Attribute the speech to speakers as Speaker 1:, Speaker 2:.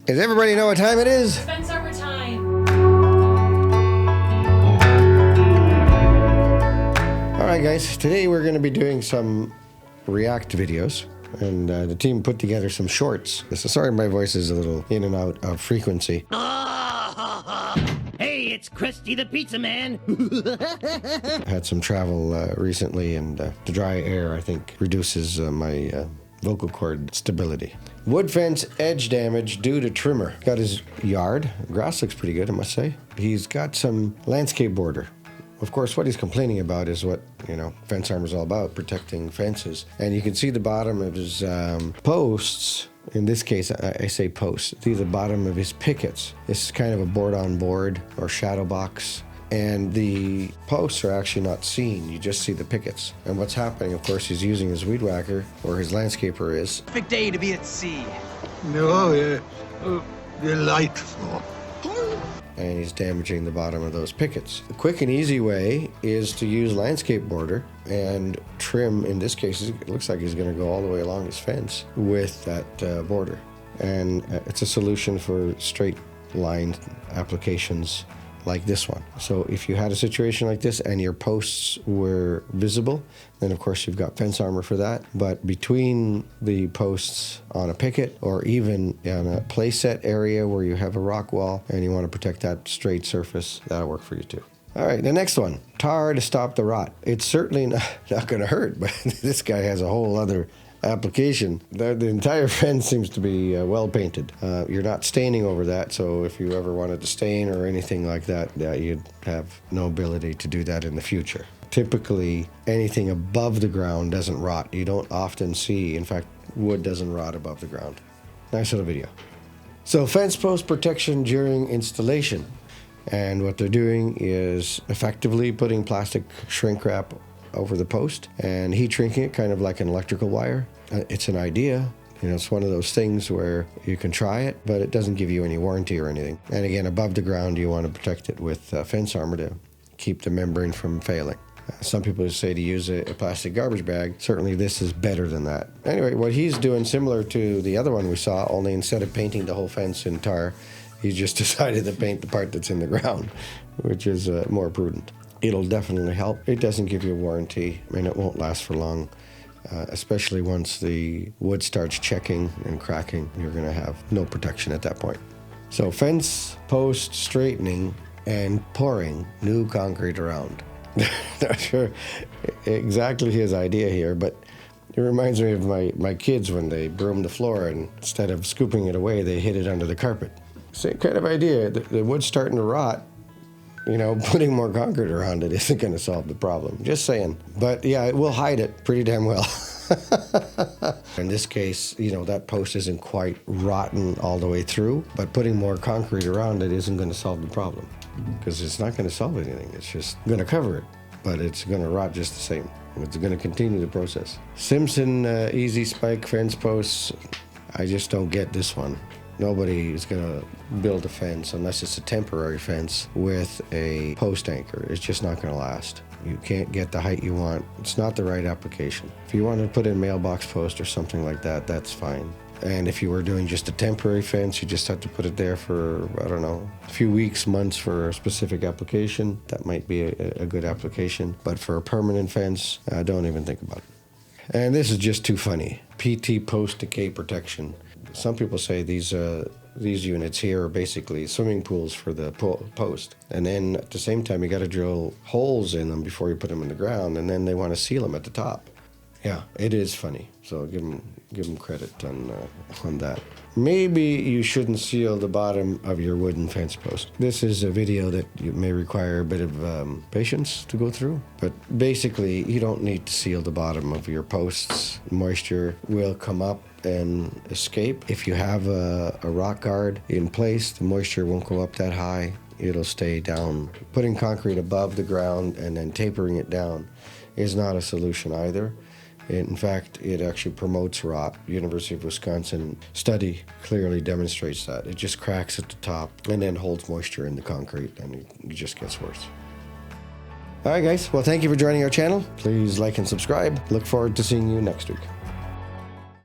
Speaker 1: Does everybody know what time it is?
Speaker 2: Fence arbor time.
Speaker 1: Alright guys, today we're going to be doing some React videos. And the team put together some shorts. So sorry my voice is a little in and out of frequency.
Speaker 3: Hey, it's Krusty the Pizza Man.
Speaker 1: Had some travel recently, and the dry air, I think, reduces my vocal cord stability. Wood fence edge damage due to trimmer. Got his yard. Grass looks pretty good, I must say. He's got some landscape border. Of course, what he's complaining about is what, Fence Armor is all about, protecting fences. And you can see the bottom of his posts. In this case, I say posts. These are the bottom of his pickets. This is kind of a board-on-board or shadow box. And the posts are actually not seen. You just see the pickets. And what's happening, of course, he's using his weed whacker, or his landscaper is.
Speaker 4: Perfect day to be at sea.
Speaker 5: Oh, yeah. Oh, delightful.
Speaker 1: And he's damaging the bottom of those pickets. The quick and easy way is to use landscape border and trim. In this case, it looks like he's going to go all the way along his fence with that border. And it's a solution for straight line applications like this one. So if you had a situation like this and your posts were visible, then of course you've got fence armor for that. But between the posts on a picket or even in a playset area where you have a rock wall and you want to protect that straight surface, that'll work for you too. All right, the next one, tar to stop the rot. It's certainly not going to hurt, but this guy has a whole other application. The entire fence seems to be well painted. You're not staining over that, so if you ever wanted to stain or anything like that, you'd have no ability to do that in the future. Typically, anything above the ground doesn't rot. You don't often see, in fact, wood doesn't rot above the ground. Nice little video. So fence post protection during installation. And what they're doing is effectively putting plastic shrink wrap over the post and heat shrinking it kind of like an electrical wire. It's an idea. It's one of those things where you can try it, but it doesn't give you any warranty or anything. And again, above the ground, you want to protect it with fence armor to keep the membrane from failing. Some people say to use a plastic garbage bag. Certainly this is better than that. Anyway, what he's doing similar to the other one we saw, only instead of painting the whole fence in tar, he just decided to paint the part that's in the ground, which is more prudent. It'll definitely help. It doesn't give you a warranty. I mean, it won't last for long, especially once the wood starts checking and cracking. You're going to have no protection at that point. So fence post straightening and pouring new concrete around. Not sure exactly his idea here, but it reminds me of my kids when they broom the floor, and instead of scooping it away, they hid it under the carpet. Same kind of idea. The wood's starting to rot. Putting more concrete around it isn't going to solve the problem. Just saying. But yeah, it will hide it pretty damn well. In this case, that post isn't quite rotten all the way through, but putting more concrete around it isn't going to solve the problem, because it's not going to solve anything. It's just going to cover it, but it's going to rot just the same. It's going to continue the process. Simpson easy spike fence posts. I just don't get this one. Nobody is going to build a fence unless it's a temporary fence with a post anchor. It's just not going to last. You can't get the height you want. It's not the right application. If you want to put in mailbox post or something like that, that's fine. And if you were doing just a temporary fence, you just have to put it there for, I don't know, a few weeks, months for a specific application. That might be a good application. But for a permanent fence, don't even think about it. And this is just too funny. PT post decay protection. Some people say these units here are basically swimming pools for the post. And then at the same time, you got to drill holes in them before you put them in the ground, and then they want to seal them at the top. Yeah, it is funny. So give them credit on that. Maybe you shouldn't seal the bottom of your wooden fence post. This is a video that you may require a bit of patience to go through. But basically, you don't need to seal the bottom of your posts. Moisture will come up and escape. If you have a rock guard in place, the moisture won't go up that high. It'll stay down. Putting concrete above the ground and then tapering it down is not a solution either. In fact, it actually promotes rot. University of Wisconsin study clearly demonstrates that. It just cracks at the top and then holds moisture in the concrete, and it just gets worse. All right, guys. Well, thank you for joining our channel. Please like and subscribe. Look forward to seeing you next week.